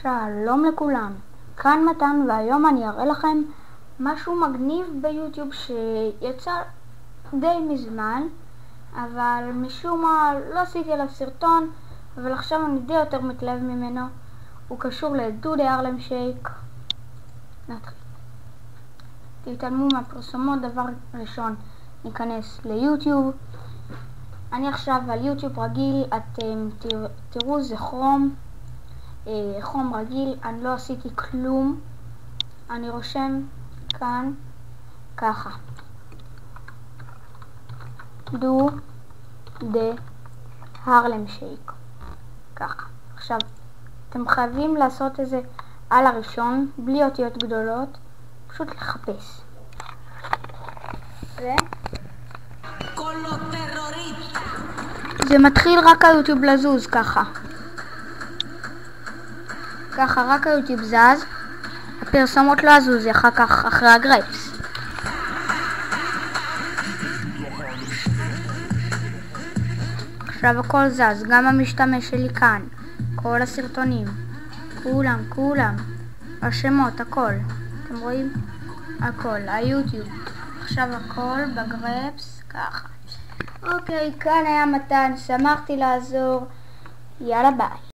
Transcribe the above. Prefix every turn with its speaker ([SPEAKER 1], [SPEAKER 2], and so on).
[SPEAKER 1] שלום לכולם, כאן מתן, והיום אני אראה לכם משהו מגניב ביוטיוב שיצא די מזמן, אבל משום מה לא עשיתי עליו סרטון, אבל עכשיו אני די יותר מתלהב ממנו. הוא קשור לדודי הרלם שייק. נתחיל. תתעלמו מהפרסומות. דבר ראשון, ניכנס ליוטיוב. אני עכשיו על יוטיוב רגיל, אתם תראו זה חום רגיל, אני לא עשיתי כלום. אני רושם כאן ככה, דו דה הרלם שייק, ככה. עכשיו אתם חייבים לעשות את זה על הראשון בלי אותיות גדולות, פשוט לחפש זה מתחיל רק היוטיוב לזוז ככה, רק היוטיוב זז, הפרסומות לא זזו אחר כך אחרי הגרייפס. עכשיו הכל זז, גם המשתמש שלי כאן, כל הסרטונים, כולם, השמות, הכל, אתם רואים? הכל, היוטיוב, עכשיו הכל בגרייפס ככה. אוקיי, כאן היה מתן, שמחתי לעזור, יאללה ביי.